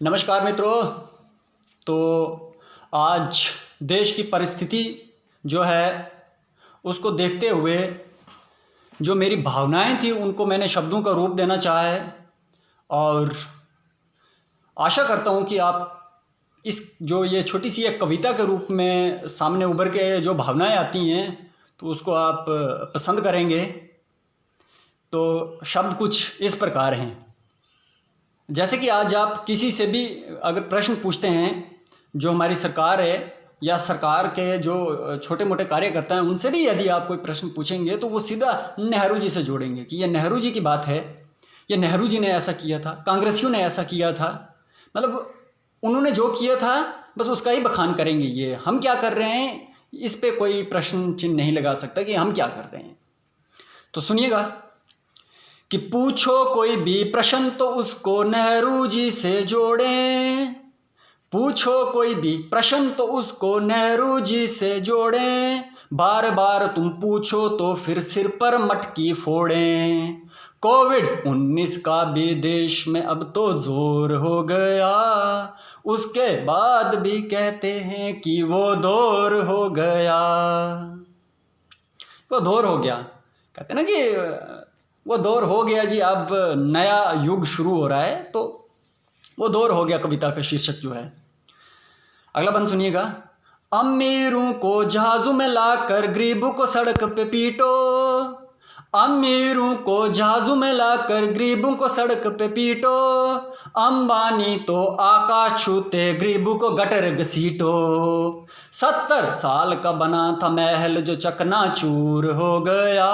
नमस्कार मित्रों। तो आज देश की परिस्थिति जो है उसको देखते हुए जो मेरी भावनाएं थी उनको मैंने शब्दों का रूप देना चाहा है और आशा करता हूं कि आप इस जो ये छोटी सी एक कविता के रूप में सामने उभर के जो भावनाएं आती हैं तो उसको आप पसंद करेंगे। तो शब्द कुछ इस प्रकार हैं। जैसे कि आज आप किसी से भी अगर प्रश्न पूछते हैं, जो हमारी सरकार है या सरकार के जो छोटे मोटे कार्यकर्ता हैं उनसे भी यदि आप कोई प्रश्न पूछेंगे तो वो सीधा नेहरू जी से जोड़ेंगे कि ये नेहरू जी की बात है, ये नेहरू जी ने ऐसा किया था, कांग्रेसियों ने ऐसा किया था, मतलब उन्होंने जो किया था बस उसका ही बखान करेंगे। ये हम क्या कर रहे हैं इस पे कोई प्रश्न चिन्ह नहीं लगा सकता कि हम क्या कर रहे हैं। तो सुनिएगा कि पूछो कोई भी प्रश्न तो उसको नेहरू जी से जोड़ें, पूछो कोई भी प्रश्न तो उसको नेहरू जी से जोड़ें, बार बार तुम पूछो तो फिर सिर पर मटकी फोड़ें। कोविड-19 का भी देश में अब तो जोर हो गया, उसके बाद भी कहते हैं कि वो दौर हो गया। वो दौर हो गया, कहते ना कि वो दौर हो गया जी, अब नया युग शुरू हो रहा है। तो वो दौर हो गया कविता का शीर्षक जो है। अगला बंद सुनिएगा। अमीरों को जहाजों में लाकर गरीबों को सड़क पे पीटो, अमीरों को जहाजों में लाकर गरीबों को सड़क पे पीटो, अंबानी तो आकाश छूते गरीबों को गटर घसीटो। 70 साल का बना था महल जो चकनाचूर हो गया,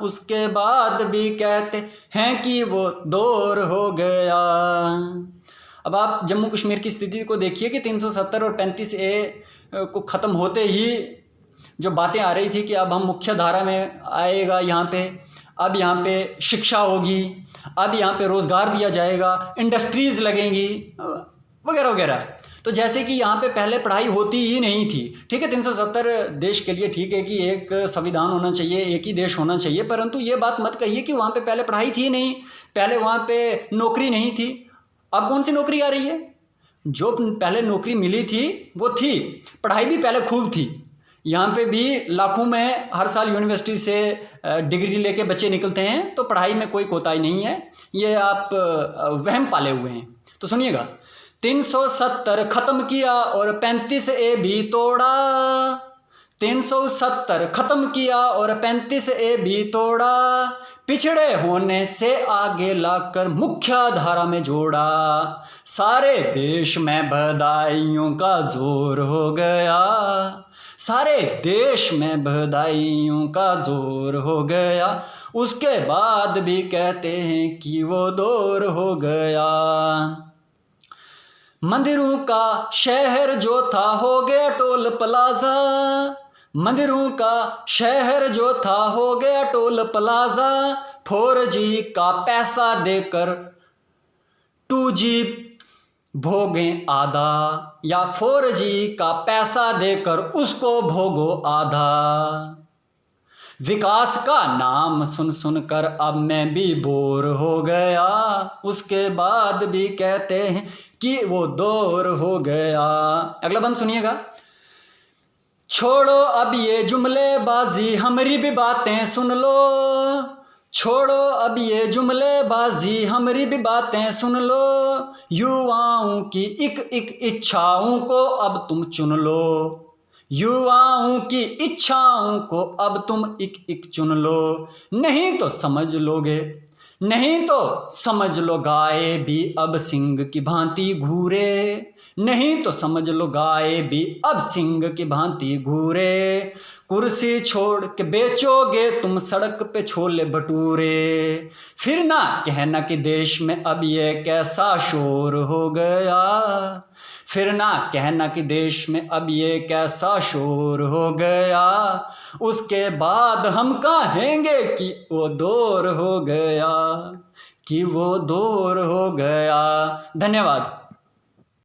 उसके बाद भी कहते हैं कि वो दौर हो गया। अब आप जम्मू कश्मीर की स्थिति को देखिए कि 370 और 35A को ख़त्म होते ही जो बातें आ रही थी कि अब हम मुख्य धारा में आएगा, यहाँ पे अब यहाँ पे शिक्षा होगी, अब यहाँ पे रोज़गार दिया जाएगा, इंडस्ट्रीज़ लगेंगी वगैरह वगैरह। तो जैसे कि यहाँ पे पहले पढ़ाई होती ही नहीं थी। ठीक है, 370 देश के लिए ठीक है कि एक संविधान होना चाहिए, एक ही देश होना चाहिए, परंतु ये बात मत कहिए कि वहाँ पे पहले पढ़ाई थी नहीं, पहले वहाँ पे नौकरी नहीं थी। अब कौन सी नौकरी आ रही है? जो पहले नौकरी मिली थी वो थी, पढ़ाई भी पहले खूब थी। यहाँ पे भी लाखों में हर साल यूनिवर्सिटी से डिग्री लेके बच्चे निकलते हैं, तो पढ़ाई में कोई कोताही नहीं है, ये आप वहम पाले हुए हैं। तो सुनिएगा, 370 ख़त्म किया और 35A भी तोड़ा, 370 ख़त्म किया और 35A भी तोड़ा, पिछड़े होने से आगे लाकर मुख्य धारा में जोड़ा। सारे देश में बधाइयों का जोर हो गया, सारे देश में बधाइयों का जोर हो गया, उसके बाद भी कहते हैं कि वो दौर हो गया। मंदिरों का शहर जो था हो गया टोल प्लाजा, मंदिरों का शहर जो था हो गया टोल प्लाजा, 4G का पैसा देकर 2G भोगें आधा, या 4G का पैसा देकर उसको भोगो आधा। विकास का नाम सुन सुन कर अब मैं भी बोर हो गया, उसके बाद भी कहते हैं कि वो दौर हो गया। अगला बंद सुनिएगा। छोड़ो अब ये जुमलेबाजी, हमारी भी बातें सुन लो, छोड़ो अब ये जुमलेबाजी, हमारी भी बातें सुन लो, युवाओं की एक एक इच्छाओं को अब तुम चुन लो, युवाओं की इच्छाओं को अब तुम एक एक चुन लो, नहीं तो समझ लोगे, नहीं तो समझ लो गाय भी अब सिंह की भांति घूरे, नहीं तो समझ लो गाय भी अब सिंह की भांति घूरे, कुर्सी छोड़ के बेचोगे तुम सड़क पे छोले भटूरे, फिर ना कहना कि देश में अब ये कैसा शोर हो गया, फिर ना कहना कि देश में अब ये कैसा शोर हो गया, उसके बाद हम कहेंगे कि वो दौर हो गया, कि वो दौर हो गया। धन्यवाद।